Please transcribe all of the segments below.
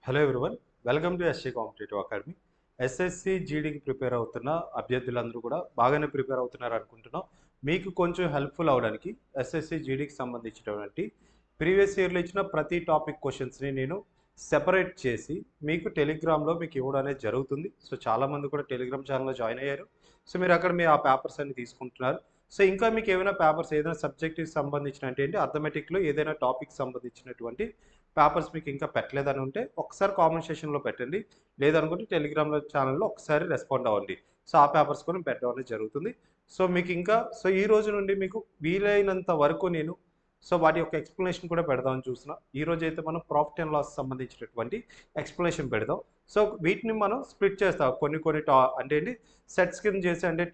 Hello everyone, welcome to SC competitive academy. SSC జీడీకి prepare అవుతున్న అభ్యర్థులందరూ కూడా బాగానే ప్రిపేర్ అవుతున్నారు అనుకుంటున్నాం. మీకు కొంచెం హెల్ప్ఫుల్ అవడానికి ఎస్ఎస్సి జీడీకి సంబంధించినటువంటి ప్రీవియస్ ఇయర్లో ఇచ్చిన ప్రతి టాపిక్ క్వశ్చన్స్ని నేను సెపరేట్ చేసి మీకు టెలిగ్రామ్లో మీకు ఇవ్వడం అనేది జరుగుతుంది. సో చాలామంది కూడా టెలిగ్రామ్ ఛానల్లో జాయిన్ అయ్యారు. సో మీరు అక్కడ మీ ఆ పేపర్స్ అన్ని తీసుకుంటున్నారు. సో ఇంకా మీకు ఏమైనా పేపర్స్ ఏదైనా సబ్జెక్ట్కి సంబంధించిన ఏంటి అర్థమెటిక్లో ఏదైనా టాపిక్ సంబంధించినటువంటి పేపర్స్ మీకు ఇంకా పెట్టలేదని ఉంటే ఒకసారి కామెంట్ సెక్షన్లో పెట్టండి. లేదనుకుంటే టెలిగ్రామ్లో ఛానల్లో ఒకసారి రెస్పాండ్ అవ్వండి. సో ఆ పేపర్స్ కూడా పెట్టడం అనేది జరుగుతుంది. సో మీకు ఇంకా ఈ రోజు నుండి మీకు వీలైనంత వరకు నేను వాటి యొక్క ఎక్స్ప్లెనేషన్ కూడా పెడదామని చూస్తున్నా. ఈ రోజు అయితే మనం ప్రాఫిట్ అండ్ లాస్ సంబంధించినటువంటి ఎక్స్ప్లెనేషన్ పెడదాం. సో వీటిని మనం స్ప్లిట్ చేస్తాం కొన్ని అంటే ఏంటి సెట్స్ కింద చేసి అంటే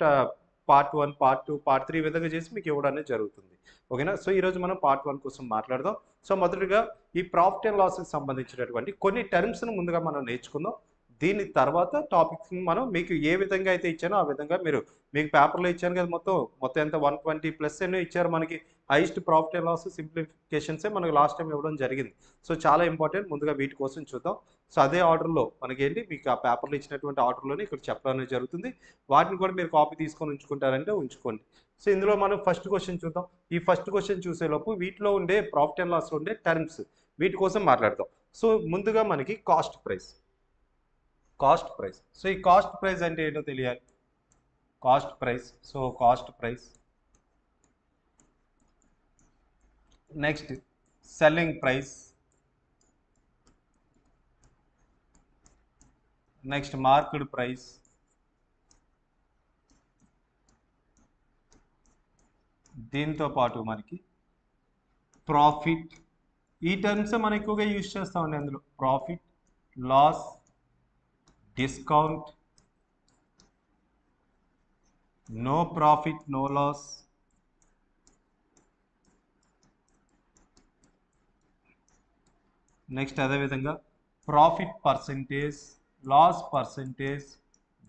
పార్ట్ 1, పార్ట్ 2, పార్ట్ 3 విధంగా చేసి మీకు ఇవ్వడం అనేది జరుగుతుంది. ఓకేనా? సో ఈరోజు మనం పార్ట్ 1 కోసం మాట్లాడదాం. సో మొదటిగా ఈ ప్రాఫిట్ అండ్ లాస్కి సంబంధించినటువంటి కొన్ని టర్మ్స్ను ముందుగా మనం నేర్చుకుందాం. దీని తర్వాత టాపిక్స్ని మనం మీకు ఏ విధంగా అయితే ఇచ్చానో ఆ విధంగా మీకు పేపర్లో ఇచ్చాను కదా, మొత్తం ఎంత 120+ ఎన్నో ఇచ్చారు మనకి. హైయెస్ట్ ప్రాఫిట్ అండ్ లాస్ సింప్లిఫికేషన్సే మనకి లాస్ట్ టైం ఇవ్వడం జరిగింది. సో చాలా ఇంపార్టెంట్, ముందుగా వీటి కోసం చూద్దాం. సో అదే ఆర్డర్లో మనకేంటి మీకు ఆ పేపర్లో ఇచ్చినటువంటి ఆర్డర్లోనే ఇక్కడ చెప్పడం అనేది జరుగుతుంది. వాటిని కూడా మీరు కాపీ తీసుకొని ఉంచుకుంటారంటే ఉంచుకోండి. సో ఇందులో మనం ఫస్ట్ క్వశ్చన్ చూద్దాం. ఈ ఫస్ట్ క్వశ్చన్ చూసేలోపు వీటిలో ఉండే ప్రాఫిట్ అండ్ లాస్లో ఉండే టర్మ్స్ వీటి కోసం మాట్లాడతాం. సో ముందుగా మనకి కాస్ట్ ప్రైస్. సో ఈ కాస్ట్ ప్రైస్ అంటే ఏంటో తెలియాలి. Cost price. So cost price. Next selling price. Next market price. దీంతో పాటు మనకి ప్రాఫిట్. ఈ టర్మ్స్ మనం ఎక్కువగా యూజ్ చేస్తామండి. అందులో profit, loss, discount, no profit no loss, next అదేవిధంగా profit percentage, loss percentage,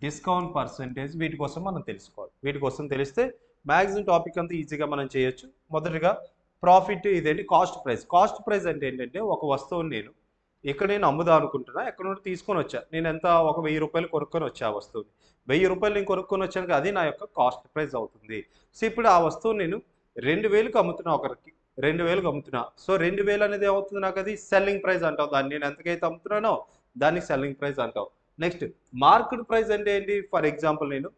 discount percentage. వీటి కోసం మనం తెలుసుకోవాలి. వీటి కోసం తెలిస్తే మ్యాక్సిమం టాపిక్ అంతా ఈజీగా మనం చేయొచ్చు. మొదటిగా ప్రాఫిట్. ఇదేంటి కాస్ట్ ప్రైస్. కాస్ట్ ప్రైస్ అంటే ఏంటంటే ఒక వస్తువుని నేను అమ్ముదాం అనుకుంటున్నా, ఎక్కడ నుండి తీసుకొని వచ్చా, నేను ఎంత ఒక 1000 రూపాయలు కొనుక్కొని వచ్చా. ఆ వస్తువుని 1000 రూపాయలు నేను కొనుక్కొని వచ్చాను, అది నా యొక్క కాస్ట్ ప్రైస్ అవుతుంది. సో ఇప్పుడు ఆ వస్తువుని నేను 2000కి అమ్ముతున్నా, ఒకరికి 2000కి అమ్ముతున్నా. సో 2000 అనేది ఏమవుతుంది, నాకు అది సెల్లింగ్ ప్రైస్ అంటావు. దాన్ని నేను ఎంతకైతే అమ్ముతున్నానో దానికి సెల్లింగ్ ప్రైస్ అంటావు. నెక్స్ట్ మార్కెట్ ప్రైస్ అంటే ఏంటి, ఫర్ ఎగ్జాంపుల్ నేను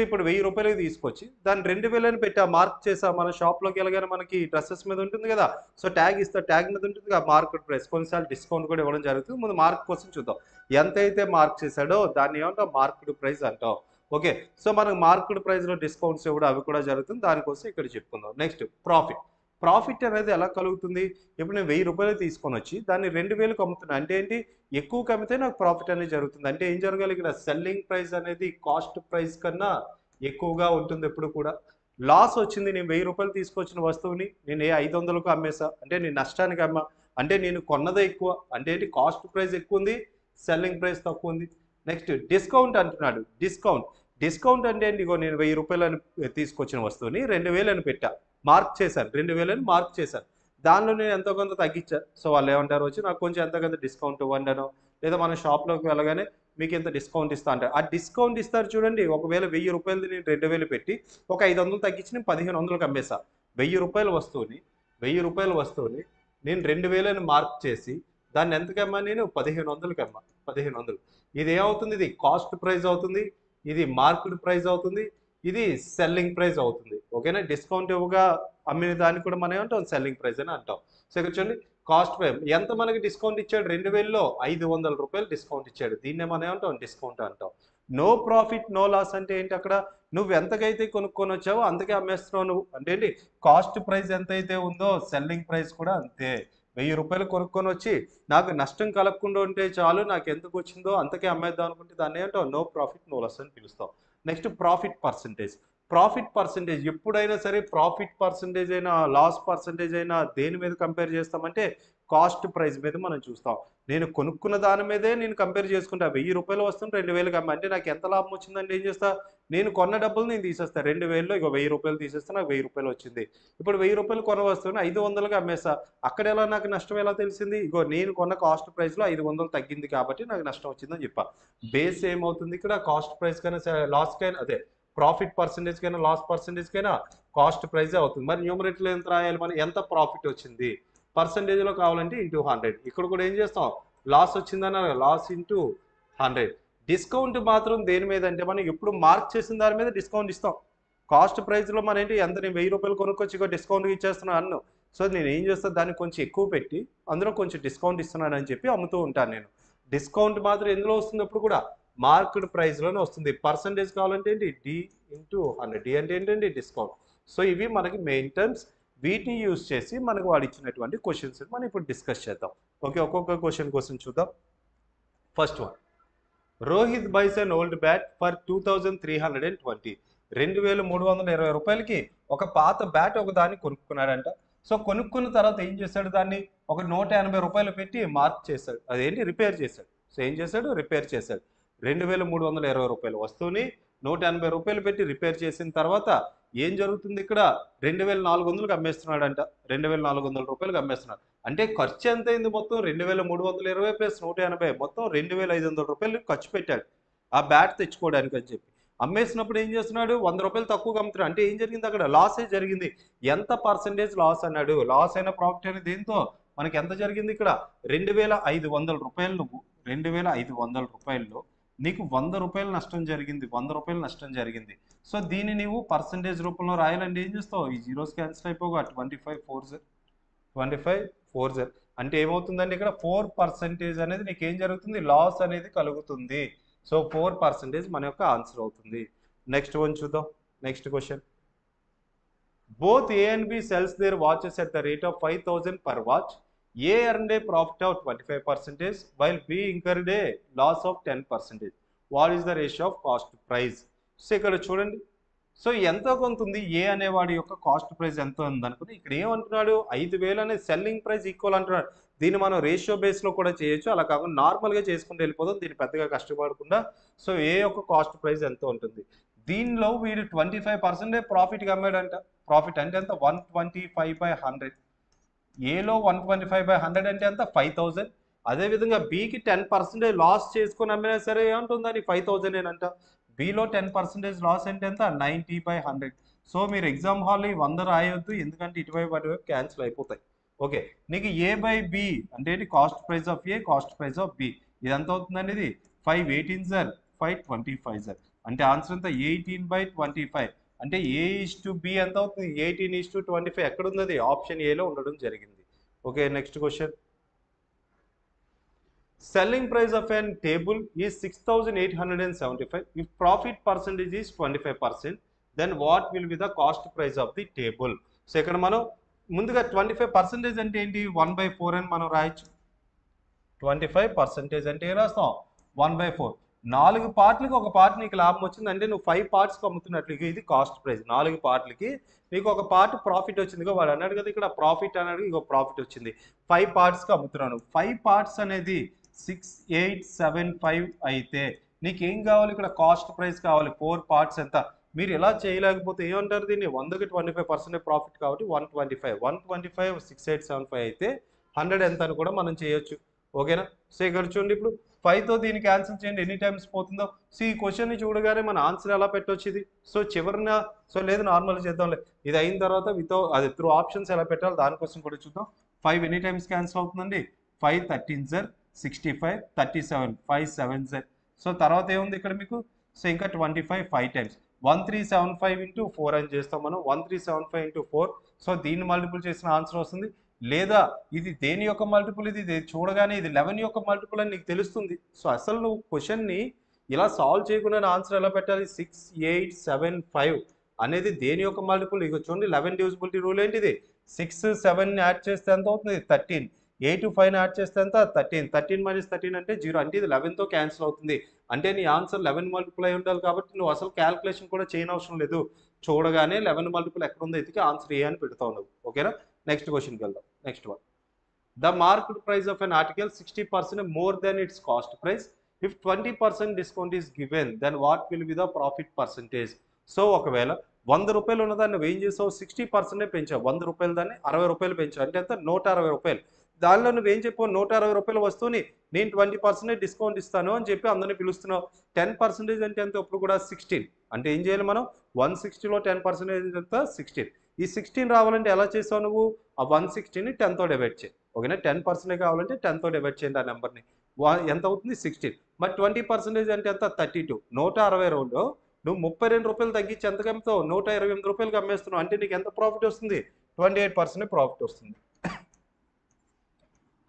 ఇప్పుడు 1000 రూపాయలకి తీసుకొచ్చి దాన్ని 2000 అని పెట్టా, మార్క్ చేసా. మన షాప్లోకి వెళ్ళగానే మనకి డ్రెస్సెస్ మీద ఉంటుంది కదా, సో ట్యాగ్ ఇస్తా, ట్యాగ్ మీద ఉంటుంది కదా మార్కెట్ ప్రైస్. కొన్నిసార్లు డిస్కౌంట్ కూడా ఇవ్వడం జరుగుతుంది. ముందు మార్క్ కోసం చూద్దాం. ఎంతైతే మార్క్ చేశాడో దాన్ని ఏమంటాం, మార్కెట్ ప్రైస్ అంటాం. ఓకే. సో మనకు మార్కెట్ ప్రైస్లో డిస్కౌంట్స్ ఇవ్వడం అవి కూడా జరుగుతుంది. దానికోసం ఇక్కడ చెప్పుకుందాం. Next profit. ప్రాఫిట్ అనేది ఎలా కలుగుతుంది, ఇప్పుడు నేను 1000 రూపాయలు తీసుకొని వచ్చి దాన్ని 2000కి అమ్ముతున్నా అంటే ఏంటి, ఎక్కువ అమ్మితే నాకు ప్రాఫిట్ అనేది జరుగుతుంది. అంటే ఏం జరగాలి ఇక్కడ, సెల్లింగ్ ప్రైస్ అనేది కాస్ట్ ప్రైస్ కన్నా ఎక్కువగా ఉంటుంది ఎప్పుడు కూడా. లాస్ వచ్చింది, నేను 1000 రూపాయలు తీసుకొచ్చిన వస్తువుని నేను 500కు అమ్మేసా అంటే నేను నష్టానికి అమ్మా. అంటే నేను కొన్నదే ఎక్కువ, అంటే ఏంటి కాస్ట్ ప్రైస్ ఎక్కువ ఉంది, సెల్లింగ్ ప్రైస్ తక్కువ ఉంది. నెక్స్ట్ డిస్కౌంట్ అంటున్నాడు. డిస్కౌంట్ అంటే ఏంటి, ఇగో నేను 1000 రూపాయలు అని తీసుకొచ్చిన వస్తువుని 2000 అని పెట్టా, మార్క్ చేశాను, 2000 అని మార్క్ చేశాను. దానిలో నేను ఎంతో కొంత తగ్గించా. సో వాళ్ళు ఏమంటారు, వచ్చి నాకు కొంచెం ఎంతో కొంత డిస్కౌంట్ ఇవ్వండి అనో, లేదా మన షాప్లోకి వెళ్ళగానే మీకు ఎంత డిస్కౌంట్ ఇస్తా అంటారు. ఆ డిస్కౌంట్ ఇస్తారు చూడండి. ఒకవేళ 1000 రూపాయలది నేను 2000 పెట్టి ఒక 500 తగ్గించి నేను 1500కి అమ్మేసా. 1000 రూపాయల వస్తువుని నేను 2000 అని మార్క్ చేసి దాన్ని ఎంతకి అమ్మా, నేను 1500కి అమ్మా. 1500 ఇది ఏమవుతుంది, ఇది కాస్ట్ ప్రైస్ అవుతుంది, ఇది మార్కెట్ ప్రైస్ అవుతుంది, ఇది సెల్లింగ్ ప్రైస్ అవుతుంది. ఓకేనా? డిస్కౌంట్ ఇవ్వగా అమ్మిన దాన్ని కూడా మనం ఏమంటాం, సెల్లింగ్ ప్రైస్ అని అంటాం. సో ఇక్కడ చూడండి, కాస్ట్ ప్రైస్ ఎంత మనకి డిస్కౌంట్ ఇచ్చాడు, 2000లో 500 రూపాయలు డిస్కౌంట్ ఇచ్చాడు. దీన్నే మనం ఏమంటాం, డిస్కౌంట్ అంటాం. నో ప్రాఫిట్ నో లాస్ అంటే ఏంటి, అక్కడ నువ్వు ఎంతకైతే కొనుక్కొని వచ్చావో అంతకే అమ్మేస్తున్నావు నువ్వు. అంటే ఏంటి, కాస్ట్ ప్రైస్ ఎంతైతే ఉందో సెల్లింగ్ ప్రైస్ కూడా అంతే. 1000 రూపాయలు కొనుక్కొని వచ్చి నాకు నష్టం కలగకుండా ఉంటే చాలు, నాకు ఎంతకు వచ్చిందో అంతకే అమ్మేద్దాం అనుకుంటే దాన్ని ఏమంటావు, నో ప్రాఫిట్ నో లాస్ అని పిలుస్తాం. Next profit percentage. ఎప్పుడైనా సరే ప్రాఫిట్ పర్సెంటేజ్ అయినా లాస్ పర్సెంటేజ్ అయినా దేని మీద కంపేర్ చేస్తామంటే కాస్ట్ ప్రైస్ మీద మనం చూస్తాం. నేను కొనుక్కున్న దాని మీదే నేను కంపేర్ చేసుకుంటా. 1000 రూపాయలు వస్తుంది 2000కి అమ్మా అంటే నాకు ఎంత లాభం వచ్చిందంటే ఏం చేస్తా, నేను కొన్న డబ్బులు నేను తీసేస్తా. 2000లో ఇగో 1000 రూపాయలు తీసేస్తే నాకు 1000 రూపాయలు వచ్చింది. ఇప్పుడు 1000 రూపాయలు కొన్న వస్తువుని 500కి అమ్మేస్తా. అక్కడ ఎలా నాకు నష్టం ఎలా తెలిసింది? ఇగో నేను కొన్న కాస్ట్ ప్రైస్లో 500 తగ్గింది కాబట్టి నాకు నష్టం వచ్చిందని చెప్పా. బేస్ ఏమవుతుంది ఇక్కడ, కాస్ట్ ప్రైస్ కైనా లాస్ కైనా అదే ప్రాఫిట్ పర్సెంటేజ్ కైనా లాస్ పర్సెంటేజ్ కైనా కాస్ట్ ప్రైజే అవుతుంది. మరి న్యూమరేటర్లో ఎంత రాయాలి మనం, ఎంత ప్రాఫిట్ వచ్చింది పర్సెంటేజ్లో కావాలంటే ఇంటూ 100. ఇక్కడ కూడా ఏం చేస్తాం, లాస్ వచ్చిందన్న లాస్ ఇంటూ 100. డిస్కౌంట్ మాత్రం దేని మీద అంటే మనం ఎప్పుడు మార్క్ చేసిన దాని మీద డిస్కౌంట్ ఇస్తాం. కాస్ట్ ప్రైస్లో మన ఏంటి ఎంత, నేను 1000 రూపాయలు కొనుక్కొచ్చి ఇక డిస్కౌంట్ ఇచ్చేస్తున్నాను అన్ను. సో నేను ఏం చేస్తాను, దాన్ని కొంచెం ఎక్కువ పెట్టి అందులో కొంచెం డిస్కౌంట్ ఇస్తున్నాను అని చెప్పి అమ్ముతూ ఉంటాను నేను. డిస్కౌంట్ మాత్రం ఎందులో వస్తుంది అప్పుడు కూడా, మార్కెట్ ప్రైస్లోనే వస్తుంది. పర్సంటేజ్ కావాలంటే ఏంటి, డి ఇంటూ 100. డి అంటే ఏంటండి, డిస్కౌంట్. సో ఇవి మనకి మెయిన్ టర్మ్స్. వీటిని యూజ్ చేసి మనకు వాడు ఇచ్చినటువంటి క్వశ్చన్స్ మనం ఇప్పుడు డిస్కస్ చేద్దాం. ఓకే, ఒక్కొక్క క్వశ్చన్ కోసం చూద్దాం. First one, Rohit buys an old bat for 2320. 2320 రూపాయలకి ఒక పాత బ్యాట్ ఒక దాన్ని కొనుక్కున్నాడంట. సో కొనుక్కున్న తర్వాత ఏం చేశాడు, దాన్ని ఒక 180 రూపాయలు పెట్టి మార్క్ చేశాడు, అదేంటి రిపేర్ చేశాడు. సో ఏం చేశాడు, రిపేర్ చేశాడు. 2320 రూపాయలు వస్తువుని 180 రూపాయలు పెట్టి రిపేర్ చేసిన తర్వాత ఏం జరుగుతుంది ఇక్కడ, 2400కి అమ్మేస్తున్నాడంట. 2400 రూపాయలకి అమ్మేస్తున్నాడు అంటే ఖర్చు ఎంత అయింది మొత్తం, 2320 ప్లస్ 180 మొత్తం 2500 రూపాయలు ఖర్చు పెట్టాడు ఆ బ్యాట్ తెచ్చుకోవడానికి అని చెప్పి. అమ్మేసినప్పుడు ఏం చేస్తున్నాడు, 100 రూపాయలు తక్కువగా అమ్ముతున్నాడు. అంటే ఏం జరిగింది అక్కడ, లాసే జరిగింది. ఎంత పర్సెంటేజ్ లాస్ అన్నాడు, లాస్ అయిన ప్రాఫిట్ అనేది దేంతో మనకి ఎంత జరిగింది ఇక్కడ, 2500 రూపాయలు. నువ్వు 2500 రూపాయల్లో నీకు 100 రూపాయలు నష్టం జరిగింది, 100 రూపాయలు నష్టం జరిగింది. సో దీన్ని నీవు పర్సెంటేజ్ రూపంలో రాయాలంటే ఏం చేస్తావు, ఈ జీరోస్ క్యాన్సిల్ అయిపోగా 25 అంటే ఏమవుతుందండి ఇక్కడ 4% అనేది నీకు ఏం జరుగుతుంది, లాస్ అనేది కలుగుతుంది. సో 4% మన యొక్క ఆన్సర్ అవుతుంది. నెక్స్ట్ వన్ చూద్దాం. Next question, both A and B sells their watches at the rate of 5000 per watch. A earned a profit of 25% while B incurred a loss of 10%. What is the ratio of cost price? So ఇక్కడ చూడండి, so ఎంతో కొంత ఉంది ఏ అనేవాడి యొక్క cost price ఎంత ఉందనుకుని ఇక్కడ ఏమంటున్నాడు, 5000 అనే సెల్లింగ్ ప్రైస్ ఈక్వల్ అంటున్నాడు. దీన్ని మనం రేషియో బేస్లో కూడా చేయొచ్చు, అలా కాకుండా నార్మల్గా చేసుకుంటూ వెళ్ళిపోతాం, దీన్ని పెద్దగా కష్టపడకుండా. సో ఏ యొక్క కాస్ట్ ప్రైస్ ఎంత ఉంటుంది, దీనిలో వీడు 25% ప్రాఫిట్గా అమ్మాడంట. ప్రాఫిట్ అంటే ఎంత, 125/100. ఏలో 125/100 అంటే ఎంత, 5000. అదేవిధంగా బీకి 10% లాస్ చేసుకొని అమ్మినా సరే ఏమంటుందని 5000 అంట. బిలో 10% లాస్ అంటే ఎంత, 90/100. సో మీరు ఎగ్జామ్ హాల్లో 100 రాయొద్దు, ఎందుకంటే ఇటువైపు అటువైపు క్యాన్సిల్ అయిపోతాయి. ఓకే, నీకు ఏ బై బి అంటే cost price of A, cost price of B, ఇది ఎంత అవుతుందండి, ఇది 518 సార్, 525 సార్. అంటే ఆన్సర్ ఎంత, 18/25. అంటే A/B ఎంత అవుతుంది, 18:25. ఎక్కడ ఉంది అది, ఆప్షన్ ఏలో ఉండడం జరిగింది. Okay, next question, selling price of an table is 6875. If profit percentage is 25%, then what will be the cost price of the table. So ఇక్కడ మనం ముందుగా 25% అంటే ఏంటి, 1/4 అని మనం రాయొచ్చు. 25% అంటే ఏం రాస్తాం, 1/4. 4 పార్ట్లకి ఒక పార్ట్ నీకు లాభం వచ్చింది అంటే నువ్వు 5 పార్ట్స్కి అమ్ముతున్నట్లు. ఇది కాస్ట్ ప్రైస్. 4 పార్ట్లకి నీకు ఒక పార్ట్ ప్రాఫిట్ వచ్చింది. వాడు అన్నాడు కదా ఇక్కడ ప్రాఫిట్ అన్నాడు, ఇగో ప్రాఫిట్ వచ్చింది. 5 పార్ట్స్కి అమ్ముతున్నాను. 5 పార్ట్స్ అనేది 6875 అయితే నీకేం కావాలి, ఇక్కడ కాస్ట్ ప్రైస్ కావాలి. 4 పార్ట్స్ ఎంత. మీరు ఎలా చేయలేకపోతే ఏమంటారు, దీన్ని 100కి 25% ప్రాఫిట్ కాబట్టి 125 6875 అయితే 100 ఎంత అని కూడా మనం చేయొచ్చు. ఓకేనా. సో ఇక్కడ చూడండి, ఇప్పుడు 5తో దీన్ని క్యాన్సిల్ చేయండి, ఎన్ని టైమ్స్ పోతుందో. సో ఈ క్వశ్చన్ని చూడగానే మన ఆన్సర్ ఎలా పెట్టవచ్చు ఇది. సో చివరిన సో లేదు నార్మల్ చేద్దాంలే, ఇది అయిన తర్వాత అది త్రూ ఆప్షన్స్ ఎలా పెట్టాలి దానికోసం కూడా చూద్దాం. 5 ఎన్ని టైమ్స్ క్యాన్సిల్ అవుతుందండి, 5 13 సార్ 65 37 5 7 సార్. సో తర్వాత ఏముంది ఇక్కడ మీకు, సో ఇంకా 25 5 టైమ్స్ 1375 ఇంటూ 4 అని చేస్తాం మనం. 1375 ఇంటూ 4. సో దీన్ని మల్టిపుల్ చేసిన ఆన్సర్ వస్తుంది. లేదా ఇది దేని యొక్క మల్టిపుల్, ఇది చూడగానే ఇది 11 యొక్క మల్టిపుల్ అని నీకు తెలుస్తుంది. సో అసలు నువ్వు క్వశ్చన్ని ఇలా సాల్వ్ చేయకుండా ఆన్సర్ ఎలా పెట్టాలి, 6875 అనేది దేని యొక్క మల్టిపుల్. ఇక చూడండి 11 డివిజిబిలిటీ రూల్ ఏంటిది, 6 7 యాడ్ చేస్తే ఎంత అవుతుంది 13, 8 5 యాడ్ చేస్తే ఎంత 13, 13 - 13 అంటే 0. అంటే ఇది 11తో క్యాన్సిల్ అవుతుంది. అంటే నీ ఆన్సర్ 11 మల్టిపుల్ అయి ఉండాలి కాబట్టి నువ్వు అసలు క్యాల్కులేషన్ కూడా చేయనవసరం లేదు. చూడగానే 11 మల్టిపుల్ ఎక్కడ ఉందో ఎతికి ఆన్సర్ ఏ అని పెడతావు నువ్వు. ఓకేనా. నెక్స్ట్ క్వశ్చన్కి వెళ్దాం. Next one, The market price of an article 60% more than its cost price. If 20% discount is given, then what will be the profit percentage? So ఒకవేళ 100 రూపాయలు ఉన్నదాన్ని ఏం చేసావు 60% పెంచావు 100 రూపాయలు దాన్ని 60 రూపాయలు పెంచావు అంటే ఎంత 160 రూపాయలు. దానిలో నువ్వేం చెప్పావు 160 రూపాయల వస్తువుని నేను 20% డిస్కౌంట్ ఇస్తాను అని చెప్పి అందరినీ పిలుస్తున్నావు. 10% అంటే ఎంత ఇప్పుడు కూడా 16 అంటే ఏం చేయాలి మనం 160లో 10% ఎంత 16. ఈ 16 రావాలంటే ఎలా చేసావు నువ్వు ఆ 160ని 10తో డివైడ్ చేయి. ఓకేనా 10% కావాలంటే 10తో డివైడ్ చేయండి ఆ నెంబర్ని ఎంత అవుతుంది 16. మరి 20% అంటే ఎంత 32. 162లో నువ్వు 32 రూపాయలు తగ్గించి ఎంతకు అమ్ముతావు 128 రూపాయలకి అమ్మేస్తున్నావు అంటే నీకు ఎంత ప్రాఫిట్ వస్తుంది 28% ప్రాఫిట్ వస్తుంది.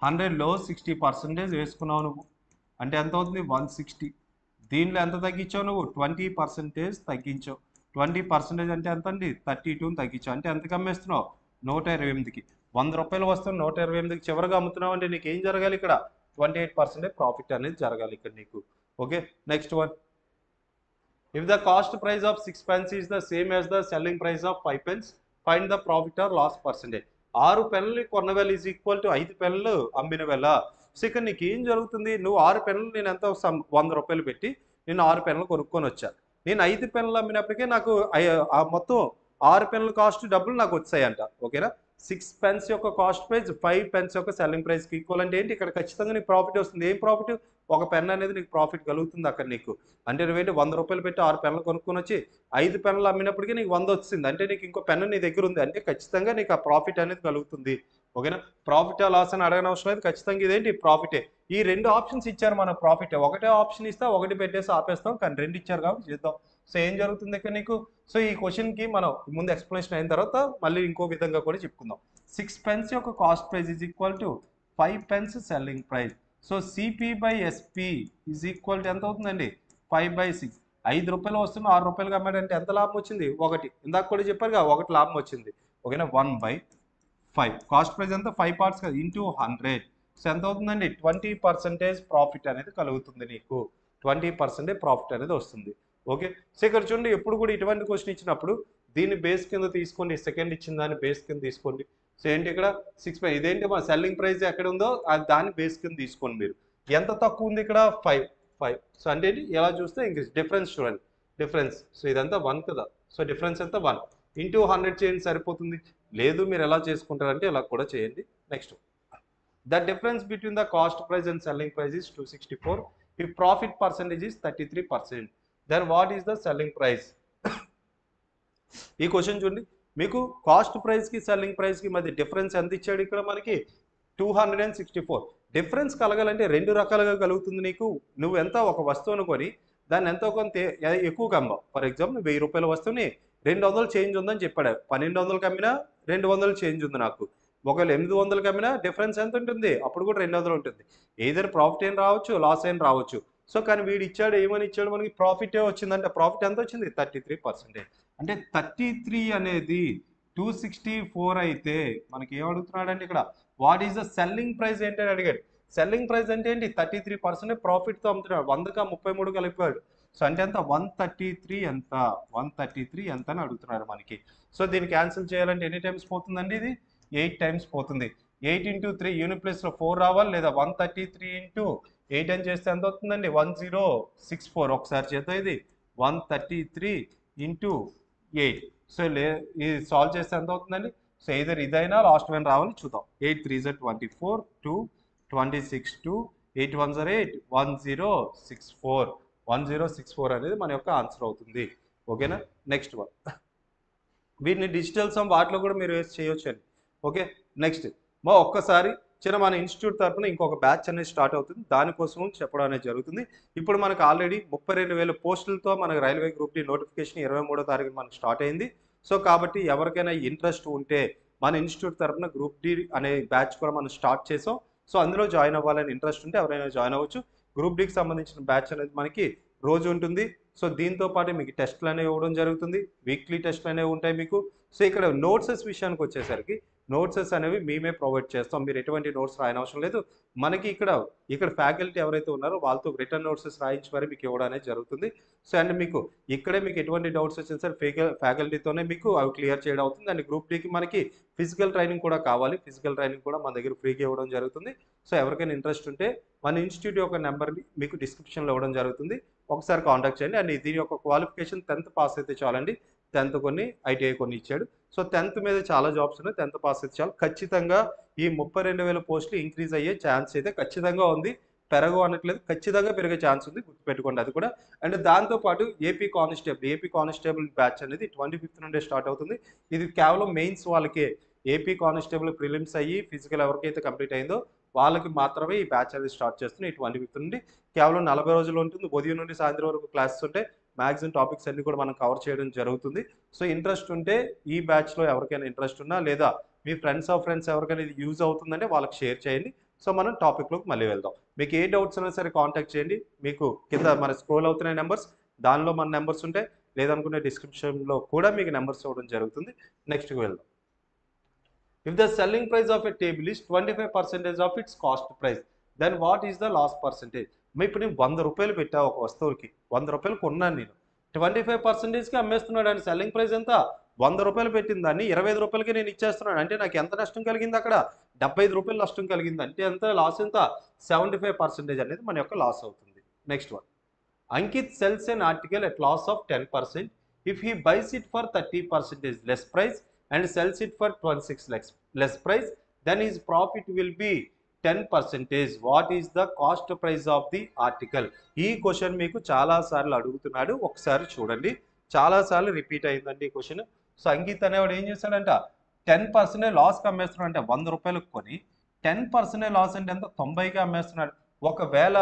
100లో 60% వేసుకున్నావు నువ్వు అంటే ఎంత అవుతుంది 160. దీనిలో ఎంత తగ్గించావు నువ్వు 20% తగ్గించావు. 20% అంటే ఎంత అండి 32ని తగ్గించావు అంటే ఎంతకు అమ్మేస్తున్నావు 128కి. 100 రూపాయలు వస్తుంది 128కి చివరిగా అమ్ముతున్నావు అంటే నీకు ఏం జరగాలి ఇక్కడ 28% ప్రాఫిట్ అనేది జరగాలి ఇక్కడ నీకు. Okay next one. If the cost price of 6 pence is the same as the selling price of 5 pence, find the profit or loss percentage. 6 పెన్నులు కొన్న వేళ ఈజ్ ఈక్వల్ టు 5 పెన్నులు అమ్మిన వేళ. సో ఇక్కడ నీకు ఏం జరుగుతుంది నువ్వు 6 పెన్నులు నేను ఎంత 100 రూపాయలు పెట్టి నేను 6 పెన్నులు కొనుక్కొని వచ్చా. నేను 5 పెన్నులు అమ్మినప్పటికీ నాకు మొత్తం 6 పెన్నుల కాస్ట్ డబ్బులు నాకు వచ్చాయంట. ఓకేనా 6 pence యొక్క కాస్ట్ ప్రైస్ 5 pence యొక్క సెల్లింగ్ ప్రైస్కి ఈక్వల్ అంటే ఏంటి ఇక్కడ ఖచ్చితంగా నీకు ప్రాఫిట్ వస్తుంది. ఏం ప్రాఫిట్ ఒక పెన్ అనేది నీకు ప్రాఫిట్ కలుగుతుంది అక్కడ నీకు. అంటే నువ్వేంటి 100 రూపాయలు పెట్టి 6 పెన్నులు కొనుక్కొని వచ్చి 5 పెన్నులు అమ్మినప్పటికీ నీకు 100 వచ్చింది అంటే నీకు ఇంకో పెన్ను నీ దగ్గర ఉంది అంటే ఖచ్చితంగా నీకు ఆ ప్రాఫిట్ అనేది కలుగుతుంది. ఓకేనా ప్రాఫిట్ లాస్ అని అడగని అవసరం లేదు ఖచ్చితంగా ఇదేంటి ప్రాఫిటే. ఈ 2 ఆప్షన్స్ ఇచ్చారు మన ప్రాఫిట్ ఒకటే ఆప్షన్ ఇస్తా ఒకటి పెట్టేసి ఆపేస్తాం కానీ 2 ఇచ్చారు కాబట్టి చేద్దాం. సో ఏం జరుగుతుంది ఇక్కడ నీకు సో ఈ క్వశ్చన్కి మనం ముందు ఎక్స్ప్లెనేషన్ అయిన తర్వాత మళ్ళీ ఇంకో విధంగా కూడా చెప్పుకుందాం. 6 pence యొక్క cost price is equal to 5 pence selling price. So CP/SP is equal to ఎంత అవుతుందండి 5/6. 5 రూపాయలు వస్తుంది 6 రూపాయలు అమ్మాడంటే ఎంత లాభం వచ్చింది 1. ఇందాక కూడా చెప్పారుగా 1 లాభం వచ్చింది. ఓకేనా 1/5 కాస్ట్ ప్రైస్ ఎంత 5 పార్ట్స్ కదా ఇంటూ 100. సో ఎంత అవుతుందండి 20% ప్రాఫిట్ అనేది కలుగుతుంది నీకు 20% ప్రాఫిట్ అనేది వస్తుంది. ఓకే సో ఇక్కడ చూడండి ఎప్పుడు కూడా ఇటువంటి క్వశ్చన్ ఇచ్చినప్పుడు దీన్ని బేస్ కింద తీసుకోండి సెకండ్ ఇచ్చిన దాన్ని బేస్ కింద తీసుకోండి. సో ఏంటి ఇక్కడ 6 ఇదేంటి మా సెల్లింగ్ ప్రైస్ ఎక్కడ ఉందో దాన్ని బేస్ కింద తీసుకోండి మీరు. ఎంత తక్కువ ఉంది ఇక్కడ 5. సో అంటే ఏంటి ఎలా చూస్తే ఇంగ్లీష్ డిఫరెన్స్ చూడండి డిఫరెన్స్. సో ఇదంతా 1 కదా సో డిఫరెన్స్ ఎంత 1 ఇంటూ 100 చేయండి సరిపోతుంది. లేదు మీరు ఎలా చేసుకుంటారంటే ఇలా కూడా చేయండి. Next the difference between the cost price and selling price is 264. If profit percentage is 33%. Then what is the selling price. ఈ క్వశ్చన్ చూడండి మీకు కాస్ట్ ప్రైస్కి సెల్లింగ్ ప్రైస్కి మధ్య డిఫరెన్స్ ఎంత ఇచ్చాడు ఇక్కడ మనకి 264. డిఫరెన్స్ కలగాలంటే 2 రకాలుగా కలుగుతుంది నీకు. నువ్వు ఎంత ఒక వస్తువును కొని దాన్ని ఎంతో కొంత ఎక్కువగా అమ్మావు. ఫర్ ఎగ్జాంపుల్ 1000 రూపాయల వస్తువుని 200 చేంజ్ ఉందని చెప్పాడు. 1200కి అమ్మినా 200 చేంజ్ ఉంది నాకు. ఒకవేళ 800కి అమ్మినా డిఫరెన్స్ ఎంత ఉంటుంది అప్పుడు కూడా 200 ఉంటుంది. ఏదైనా ప్రాఫిట్ అయిన రావచ్చు లాస్ అయిన రావచ్చు. సో కానీ వీడు ఇచ్చాడు ఏమని ఇచ్చాడు మనకి ప్రాఫిటే వచ్చిందంటే ప్రాఫిట్ ఎంత వచ్చింది 33%. అంటే 33 అనేది 264 అయితే మనకి ఏం అడుగుతున్నాడంటే ఇక్కడ what is the selling price ఏంటి అని అడిగాడు. సెల్లింగ్ ప్రైస్ అంటే ఏంటి 33% ప్రాఫిట్తో అమ్ముతున్నాడు. 100గా 33 కలిపాడు. సో అంటే ఎంత 133 ఎంత 133 ఎంత అని అడుగుతున్నారు మనకి. సో దీన్ని క్యాన్సిల్ చేయాలంటే ఎన్ని టైమ్స్ పోతుందండి ఇది 8 టైమ్స్ పోతుంది. 8 into 3 యూనిట్ ప్లేస్లో 4 రావాలి లేదా 133 into 8 అని చేస్తే ఎంత అవుతుందండి 1064. ఒకసారి చేద్దాం ఇది 133 into 8. సో ఇది సాల్వ్ చేస్తే ఎంత అవుతుందండి. సో ఇదర్ ఇదైనా లాస్ట్ వన్ రావాలి చూద్దాం. 8 3s are 24 2 26 2 8 1s are 8 1064. 1064 అనేది మన యొక్క ఆన్సర్ అవుతుంది. ఓకేనా నెక్స్ట్ వన్. వీటిని డిజిటల్ సమ్ వాటిలో కూడా మీరు వేసి చేయొచ్చు అండి. ఓకే నెక్స్ట్ ఒక్కసారి మన ఇన్స్టిట్యూట్ తరఫున ఇంకొక బ్యాచ్ అనేది స్టార్ట్ అవుతుంది. దానికోసం చెప్పడం అనేది జరుగుతుంది. ఇప్పుడు మనకు ఆల్రెడీ 32,000 పోస్టులతో మనకు రైల్వే గ్రూప్ డి నోటిఫికేషన్ 23వ తారీఖున మనకు స్టార్ట్ అయింది. సో కాబట్టి ఎవరికైనా ఇంట్రెస్ట్ ఉంటే మన ఇన్స్టిట్యూట్ తరఫున గ్రూప్ డి అనే బ్యాచ్ కూడా మనం స్టార్ట్ చేసాం. సో అందులో జాయిన్ అవ్వాలని ఇంట్రెస్ట్ ఉంటే ఎవరైనా జాయిన్ అవ్వచ్చు. గ్రూప్ డికి సంబంధించిన బ్యాచ్ అనేది మనకి రోజు ఉంటుంది. సో దీంతో పాటు మీకు టెస్ట్లు అనేవి ఇవ్వడం జరుగుతుంది. వీక్లీ టెస్ట్లు అనేవి ఉంటాయి మీకు. సో ఇక్కడ నోట్సెస్ విషయానికి వచ్చేసరికి నోట్సెస్ అనేవి మేమే ప్రొవైడ్ చేస్తాం. మీరు ఎటువంటి నోట్స్ రాయనవసరం లేదు. మనకి ఇక్కడ ఫ్యాకల్టీ ఎవరైతే ఉన్నారో వాళ్ళతో రిటర్న్ నోట్సెస్ రాయించి మరి మీకు ఇవ్వడం అనేది జరుగుతుంది. సో అండ్ మీకు ఇక్కడే మీకు ఎటువంటి డౌట్స్ వచ్చినా సరే ఫ్యాకల్టీతోనే మీకు అవి క్లియర్ చేయడం అవుతుంది. అండ్ గ్రూప్ డీకి మనకి ఫిజికల్ ట్రైనింగ్ కూడా కావాలి. ఫిజికల్ ట్రైనింగ్ కూడా మన దగ్గర ఫ్రీగా ఇవ్వడం జరుగుతుంది. సో ఎవరికైనా ఇంట్రెస్ట్ ఉంటే మన ఇన్స్టిట్యూట్ యొక్క నెంబర్ని మీకు డిస్క్రిప్షన్లో ఇవ్వడం జరుగుతుంది. ఒకసారి కాంటాక్ట్ చేయండి. అండ్ దీని యొక్క క్వాలిఫికేషన్ 10th పాస్ అయితే చాలండి. 10th కొన్ని, ఐటీఐ కొన్ని ఇచ్చాడు. సో 10th మీద చాలా జాబ్స్ ఉన్నాయి. 10th పాస్ అయితే చాలు. ఖచ్చితంగా ఈ 32,000 పోస్టులు ఇంక్రీజ్ అయ్యే ఛాన్స్ అయితే ఖచ్చితంగా ఉంది. పెరగవు అనట్లేదు, ఖచ్చితంగా పెరిగే ఛాన్స్ ఉంది, గుర్తుపెట్టుకోండి అది కూడా. అండ్ దాంతోపాటు ఏపీ కానిస్టేబుల్ బ్యాచ్ అనేది 25th నుండే స్టార్ట్ అవుతుంది. ఇది కేవలం మెయిన్స్ వాళ్ళకే. ఏపీ కానిస్టేబుల్ ప్రిలిమ్స్ అయ్యి ఫిజికల్ ఎవరికైతే కంప్లీట్ అయిందో వాళ్ళకి మాత్రమే ఈ బ్యాచ్ అనేది స్టార్ట్ చేస్తుంది. 25th నుండి కేవలం 40 రోజులు ఉంటుంది. ఉదయం నుండి సాయంత్రం వరకు క్లాసెస్ ఉంటాయి. మ్యాక్సిమం టాపిక్స్ అన్ని కూడా మనం కవర్ చేయడం జరుగుతుంది. సో ఇంట్రెస్ట్ ఉంటే ఈ బ్యాచ్లో ఎవరికైనా ఇంట్రెస్ట్ ఉన్నా లేదా మీ ఫ్రెండ్స్ ఎవరికైనా ఇది యూజ్ అవుతుందంటే వాళ్ళకి షేర్ చేయండి. సో మనం టాపిక్లోకి మళ్ళీ వెళ్దాం. మీకు ఏ డౌట్స్ అయినా సరే కాంటాక్ట్ చేయండి. మీకు కింద మన స్క్రోల్ అవుతున్న నెంబర్స్, దానిలో మన నెంబర్స్ ఉంటాయి. లేదనుకునే డిస్క్రిప్షన్లో కూడా మీకు నెంబర్స్ ఇవ్వడం జరుగుతుంది. నెక్స్ట్కి వెళ్దాం. If the selling price of a table is 25% of its cost price, then what is the loss percentage? ఇప్పుడు నేను 100 రూపాయలు పెట్టా ఒక వస్తువుకి, 100 రూపాయలు కొన్నాను నేను, 25%కి అమ్మేస్తున్నాడు. అండ్ సెల్లింగ్ ప్రైస్ ఎంత? 100 రూపాయలు పెట్టిన దాన్ని 25 రూపాయలకి నేను ఇచ్చేస్తున్నాను. అంటే నాకు ఎంత నష్టం కలిగింది? అక్కడ 75 రూపాయలు నష్టం కలిగింది. అంటే ఎంత లాస్? ఎంత? 75% అనేది మన యొక్క లాస్ అవుతుంది. Next one, Ankit sells an article at loss of 10%. If he buys it for 30% less price and sells it for 26 less price, then his profit will be 10%. What is the cost price of the article? ఈ question మీకు చాలా సార్లు అడుగుతున్నాడు. ఒకసారి చూడండి, చాలా సార్లు repeat అయిందండి ఈ క్వశ్చన్. సో అంకిత్ అనేవాడు ఏం చేశాడంట? 10% లాస్కి అమ్మేస్తున్నాడు. అంటే 100 రూపాయలకు కొని 10% లాస్ అంటే ఎంత? 90కి అమ్మేస్తున్నాడు. ఒకవేళ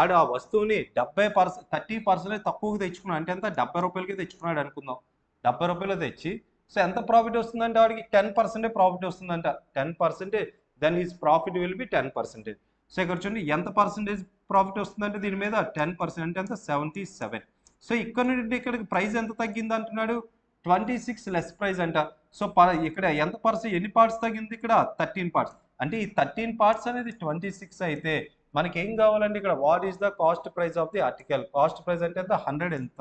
ఆడు ఆ వస్తువుని 30% తక్కువకి తెచ్చుకున్నాడు. అంటే ఎంత? 70 రూపాయలకి తెచ్చుకున్నాడు అనుకుందాం. 70 రూపాయలు తెచ్చి సో ఎంత ప్రాఫిట్ వస్తుందంటే వాడికి 10% ప్రాఫిట్ వస్తుందంట. 10%, then his profit will be 10%. So ఇక్కడ చూడండి ఎంత పర్సెంటేజ్ ప్రాఫిట్ వస్తుందంటే దీని మీద 10% అంటే ఎంత? 77. సో ఇక్కడ నుండి ఇక్కడికి ప్రైస్ ఎంత తగ్గింది అంటున్నాడు? 26 లెస్ ప్రైస్ అంట. సో ఇక్కడ ఎంత ఎన్ని పార్ట్స్ తగ్గింది? ఇక్కడ 13 పార్ట్స్. అంటే ఈ 13 పార్ట్స్ అనేది 26 అయితే మనకి ఏం కావాలండి ఇక్కడ? What is the cost price of the article? Cost price అంటే ఎంత? 100 ఎంత?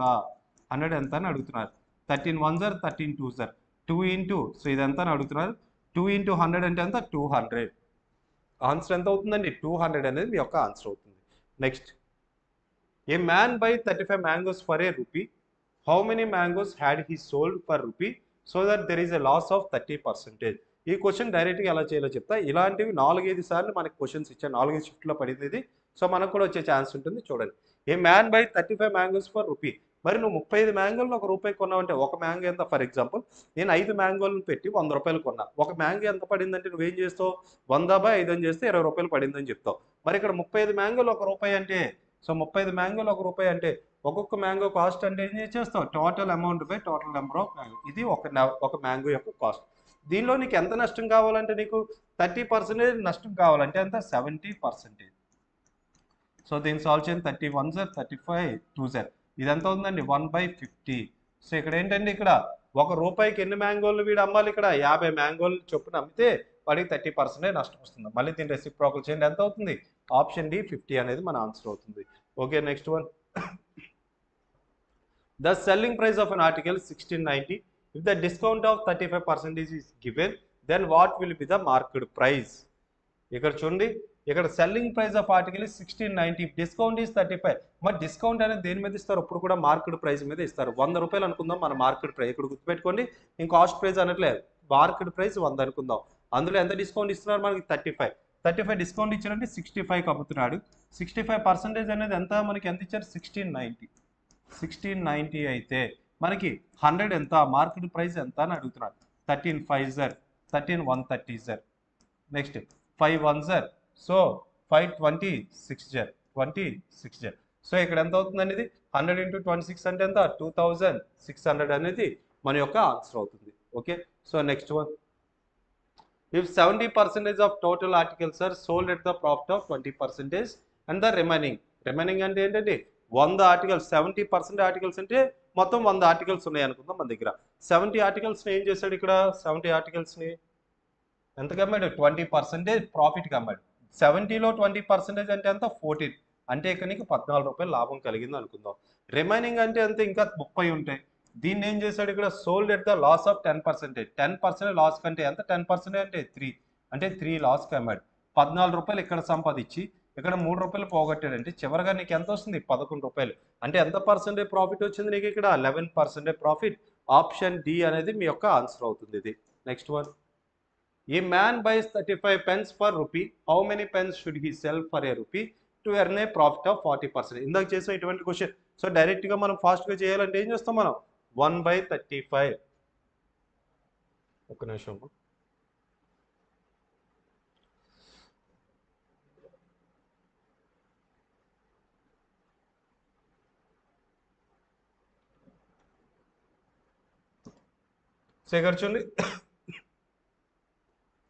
100 ఎంత అని అడుగుతున్నారు. 13 1s are 13 2s are 2 into, so ఇదంతా అని అడుగుతున్నారు. 2 into 100 అంటే ఎంత? 200. ఆన్సర్ ఎంత అవుతుందండి? 200 అనేది మీ యొక్క ఆన్సర్ అవుతుంది. Next, a man buy 35 mangoes for a rupee. How many mangoes had he sold for rupee so that there is a loss of 30%? ఈ క్వశ్చన్ డైరెక్ట్గా ఎలా చేయాలో చెప్తా. ఇలాంటివి 4-5 సార్లు మనకి క్వశ్చన్స్ ఇచ్చాను. 4-5 షిఫ్ట్లో పడింది ఇది. సో మనకు కూడా వచ్చే ఛాన్స్ ఉంటుంది. చూడండి, ఏ man buy 35 mangoes for rupee. మరి నువ్వు 35 మ్యాంగోలను ₹1 కొన్నావంటే ఒక మ్యాంగో ఎంత? ఫర్ ఎగ్జాంపుల్ నేను 5 మ్యాంగోలను పెట్టి 100 రూపాయలు కొన్నా. ఒక మ్యాంగో ఎంత పడిందంటే నువ్వేం చేస్తావు? 100/5 అని చేస్తే 20 రూపాయలు పడిందని చెప్తావు. మరి ఇక్కడ 35 మ్యాంగోలు ₹1 అంటే, సో 35 మ్యాంగోలు ₹1 అంటే ఒక్కొక్క మ్యాంగో కాస్ట్ అంటే ఏం చేస్తావు? Total amount by total number of mango. ఇది ఒక మ్యాంగో యొక్క కాస్ట్. దీనిలో నీకు ఎంత నష్టం కావాలంటే నీకు 30% నష్టం కావాలంటే ఎంత? 70%. సో దీన్ని సాల్వ్ చేయండి. 30 1s are 35 2s are ఇదంతా ఉందండి 1/50. సో ఇక్కడ ఏంటంటే ఇక్కడ ₹1కి ఎన్ని మ్యాంగోలు వీడు అమ్మాలి? ఇక్కడ 50 మ్యాంగోలు చొప్పున అమ్మితే వాడికి 30% నష్టం వస్తుంది. మళ్ళీ దీన్ని రెసిప్రోకల్ చేయండి. ఎంత అవుతుంది? ఆప్షన్ డి 50 అనేది మన ఆన్సర్ అవుతుంది. Okay, next one, the selling price of an article 1690. If the discount of 35% is given, then what will be the market price? ఇక్కడ చూడండి, ఇక్కడ selling price of article 1690, discount is 35. మరి discount అనేది దేని మీద ఇస్తారు? ఇప్పుడు కూడా మార్కెట్ ప్రైస్ మీద ఇస్తారు. 100 రూపాయలు అనుకుందాం మన మార్కెట్ ప్రైస్. ఇక్కడ గుర్తుపెట్టుకోండి, ఇంకా కాస్ట్ ప్రైస్ అనట్లేదు, మార్కెట్ ప్రైస్ 100 అనుకుందాం. అందులో ఎంత డిస్కౌంట్ ఇస్తున్నారు మనకి? 35 డిస్కౌంట్ ఇచ్చారంటే 65కి అమ్ముతున్నాడు. 65% అనేది ఎంత? మనకి ఎంత ఇచ్చారు? 1690 అయితే మనకి 100 ఎంత? మార్కెట్ ప్రైస్ ఎంత అని అడుగుతున్నారు. 13 5s are 13 130s are next 5 1s are so 5 26s are 26s are. So ఇక్కడ ఎంత అవుతుందండి? ఇది 100 into 26 అంటే ఎంత? 2600 అనేది మన యొక్క ఆన్సర్ అవుతుంది. Okay, so next one, if 70% of total articles are sold at the profit of 20% and the remaining అంటే ఏంటంటే 100 ఆర్టికల్స్, 70% ఆర్టికల్స్ అంటే మొత్తం 100 ఆర్టికల్స్ ఉన్నాయి అనుకుందాం మన దగ్గర. 70 ఆర్టికల్స్ని ఏం చేశాడు ఇక్కడ? 70 ఆర్టికల్స్ని ఎంతకు అమ్మాడు 20% ప్రాఫిట్కి అమ్మాడు. 70లో 20% అంటే ఎంత 14, అంటే ఇక్కడ నీకు 14 రూపాయలు లాభం కలిగింది అనుకుందాం. రిమైనింగ్ అంటే అంతే ఇంకా 30 ఉంటాయి. దీన్ని ఏం చేశాడు ఇక్కడ sold at the loss of 10%. 10% loss కంటే ఎంత 10% అంటే 3, అంటే 3 లాస్కి అమ్మాడు. 14 రూపాయలు ఇక్కడ సంపాదించి ఇక్కడ 3 రూపాయలు పోగొట్టాడంటే చివరిగా నీకు ఎంత వస్తుంది 11 రూపాయలు. అంటే ఎంత పర్సెంటేజ్ ప్రాఫిట్ వచ్చింది నీకు ఇక్కడ 11% ప్రాఫిట్. ఆప్షన్ డి అనేది మీ యొక్క ఆన్సర్ అవుతుంది ఇది. Next one, a man buys 35 pence for rupee, how many pence should he sell for a rupee to earn a profit of 40%. ఇందాక చేసిన ఇటువంటి క్వశ్చన్. సో డైరెక్ట్గా మనం ఫాస్ట్గా చేయాలంటే ఏం చేస్తాం మనం 1/35. ఒక్క నిమిషం. సో ఇక్కడ చూడండి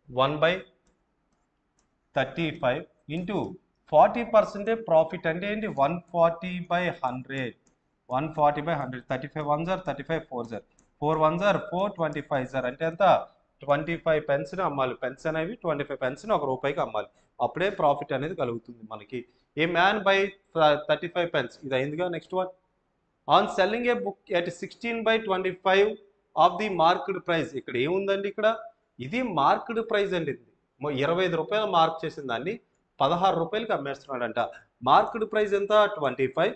1/35 ఇంటూ 40% ప్రాఫిట్ అంటే ఏంటి 140/100. 140/100. 35 1s are 35 4s are 4 1s are 4, 25s are అంటే ఎంత 25 పెన్స్ని అమ్మాలి. పెన్స్ అనేవి 25 పెన్స్ని ₹1కి అమ్మాలి. అప్పుడే ప్రాఫిట్ అనేది కలుగుతుంది మనకి. ఏ మ్యాన్ బై 35 pence ఇది అయిందిగా. Next one, on selling a book at 16/25 of the marked price. ఇక్కడ ఏముందండి ఇక్కడ ఇది మార్క్డ్ ప్రైస్ అండి. 25 రూపాయలు మార్క్ చేసిన దాన్ని 16 రూపాయలకి అమ్మేస్తున్నాడంట. మార్క్డ్ ప్రైస్ ఎంత 25,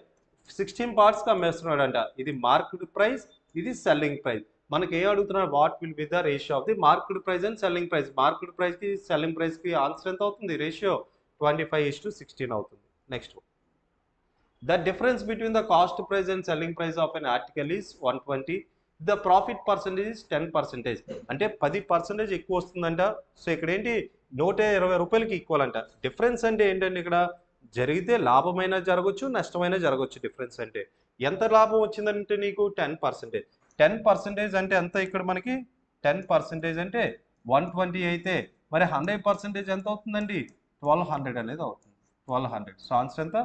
16 పార్ట్స్కి అమ్మేస్తున్నాడంట. ఇది మార్క్డ్ ప్రైస్, ఇది సెల్లింగ్ ప్రైస్. మనకి ఏ అడుగుతున్నాడు what will be the ratio of the marked price and selling price. Marked ప్రైస్కి సెల్లింగ్ ప్రైస్కి ఆన్సర్ ఎంత అవుతుంది రేషియో 25:16 అవుతుంది. Next, the difference between the cost price and selling price of an article is 120. The profit percentage is 10%. అంటే 10% ఎక్కువ వస్తుందంట. So ఇక్కడ ఏంటి 120 రూపాయలకి ఈక్వల్ అంట. డిఫరెన్స్ అంటే ఏంటంటే ఇక్కడ జరిగితే లాభమైనా జరగవచ్చు, నష్టమైనా జరగవచ్చు. డిఫరెన్స్ అంటే ఎంత లాభం వచ్చిందంటే నీకు 10%. 10% అంటే ఎంత ఇక్కడ మనకి 10% అంటే 120 అయితే మరి 100% ఎంత అవుతుందండి 1200 అనేది అవుతుంది. 1200. సో ఆన్సర్ ఎంత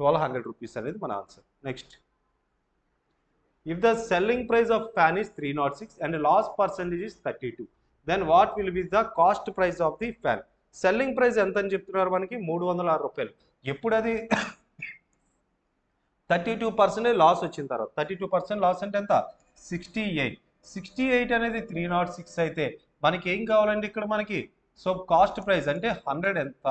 1200 రూపీస్ అనేది మన answer. Next, if the selling price of fan is 306 and loss percentage is 32, then what will be the cost price of the fan. Selling price ఎంత అని చెప్తున్నారు మనకి 306 రూపాయలు. ఎప్పుడు అది 32% లాస్ వచ్చిన తర్వాత 32% లాస్ అంటే ఎంత 68 అనేది 306 అయితే మనకి ఏం కావాలండి ఇక్కడ మనకి. సో కాస్ట్ ప్రైస్ అంటే 100 ఎంత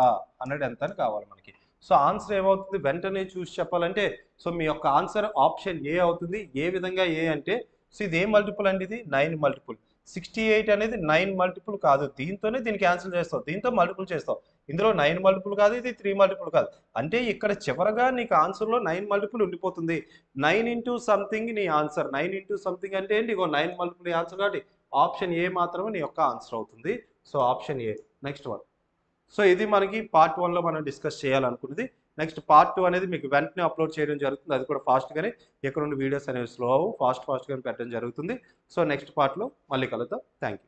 అని కావాలి మనకి. సో ఆన్సర్ ఏమవుతుంది వెంటనే చూసి చెప్పాలంటే సో మీ యొక్క ఆన్సర్ ఆప్షన్ ఏ అవుతుంది. ఏ విధంగా ఏ అంటే సో ఇది ఏ మల్టిపుల్ అండి, ఇది 9 మల్టిపుల్. 68 అనేది 9 మల్టిపుల్ కాదు, దీంతోనే దీన్ని క్యాన్సిల్ చేస్తావు, దీంతో మల్టిపుల్ చేస్తావు. ఇందులో 9 మల్టిపుల్ కాదు, ఇది 3 మల్టిపుల్ కాదు. అంటే ఇక్కడ చివరగా నీకు ఆన్సర్లో 9 మల్టిపుల్ ఉండిపోతుంది. 9 ఇంటూ సంథింగ్ నీ ఆన్సర్. 9 ఇంటూ సంథింగ్ అంటే ఏంటి, ఇగో 9 మల్టిపుల్ ఆన్సర్ కాబట్టి ఆప్షన్ ఏ మాత్రమే నీ యొక్క ఆన్సర్ అవుతుంది. So option A. Next one. So ఇది మనకి పార్ట్ 1లో మనం డిస్కస్ చేయాలనుకున్నది. నెక్స్ట్ పార్ట్ 2 అనేది మీకు వెంటనే అప్లోడ్ చేయడం జరుగుతుంది. అది కూడా ఫాస్ట్గానే, ఇక్కడ నుండి వీడియోస్ అనేవి స్లో ఫాస్ట్గానే పెట్టడం జరుగుతుంది. సో నెక్స్ట్ పార్ట్లో మళ్ళీ కలుద్దాం. Thank you.